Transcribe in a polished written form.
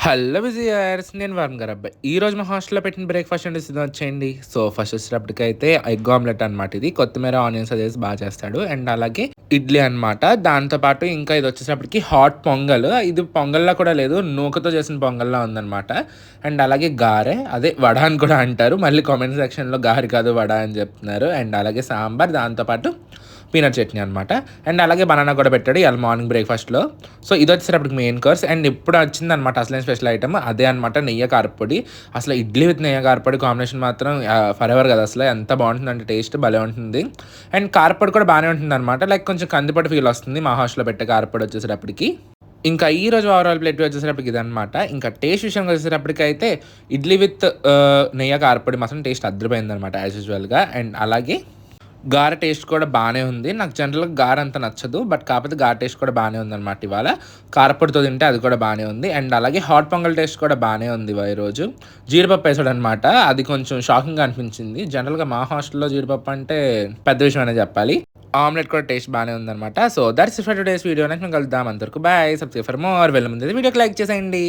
Hello విజయర్స్, నేను వరుణ్ గారు అబ్బాయి. ఈరోజు మా హాస్టల్లో పెట్టిన బ్రేక్ఫాస్ట్ అంటే సిద్ధం వచ్చేయండి. సో ఫస్ట్ వచ్చేటప్పటికైతే ఎగ్ ఆమ్లెట్ అనమాట. ఇది కొత్తిమీర ఆనియన్స్ అది వేసి బాగా చేస్తాడు. అండ్ అలాగే ఇడ్లీ అనమాట. దాంతోపాటు ఇంకా ఇది వచ్చేటప్పటికి హాట్ పొంగల్. ఇది పొంగల్లా కూడా లేదు, నూకతో చేసిన పొంగల్లా ఉందన్నమాట. అండ్ అలాగే గారె, అదే వడ అని కూడా అంటారు. మళ్ళీ కామెంట్ సెక్షన్లో గారి కాదు వడ అని చెప్తున్నారు. అండ్ అలాగే సాంబార్, దాంతోపాటు పీనట్ చట్నీ అనమాట. అండ్ అలాగే బనానా కూడా పెట్టాడు ఇవాళ మార్నింగ్ బ్రేక్ఫాస్ట్లో. సో ఇది వచ్చేటప్పటికి మెయిన్ కోర్స్. అండ్ ఇప్పుడు వచ్చిందనమాట అసలైన స్పెషల్ ఐటమ్, అదే అనమాట నెయ్యి కారపొడి. అసలు ఇడ్లీ విత్ నెయ్యి కారపొడి కాంబినేషన్ మాత్రం ఫర్ ఎవర్ కదా, అసలు ఎంత బాగుంటుందంటే టేస్ట్ భలే ఉంటుంది. అండ్ కారపొడి కూడా బాగానే ఉంటుంది అనమాట. లైక్ కొంచెం కందిపొడి ఫీల్ వస్తుంది మా హాస్టల్లో పెట్టే కారపొడి వచ్చేటప్పటికి. ఇంకా ఈ రోజు ఓవరాల్ ప్లేట్ వచ్చేటప్పటికి ఇదనమాట. ఇంకా టేస్ట్ విషయం వచ్చేటప్పటికి అయితే ఇడ్లీ విత్ నెయ్యి కారపొడి మాత్రం టేస్ట్ అదిరిపోయిందనమాట యాజ్ యూజువల్గా. అండ్ అలాగే గారె టేస్ట్ కూడా బాగానే ఉంది. నాకు జనరల్గా గారె అంత నచ్చదు, బట్ కాకపోతే గారె టేస్ట్ కూడా బాగానే ఉందన్నమాట ఇవాళ. కారపొడితో తింటే అది కూడా బాగానే ఉంది. అండ్ అలాగే హాట్ పొంగల్ టేస్ట్ కూడా బాగానే ఉంది ఈరోజు. జీడిపప్పు వేసాడు అనమాట, అది కొంచెం షాకింగ్గా అనిపించింది. జనరల్గా మా హాస్టల్లో జీడిపప్పు అంటే పెద్ద విషయం అనే చెప్పాలి. ఆమ్లెట్ కూడా టేస్ట్ బాగానే ఉందన్నమాట. So that's for today's video. Next మేము కలుద్దాం. అంతవరకు బాయ్. Subscribe for more. వెళ్ళే ముందు వీడియోకి లైక్ చేసేయండి.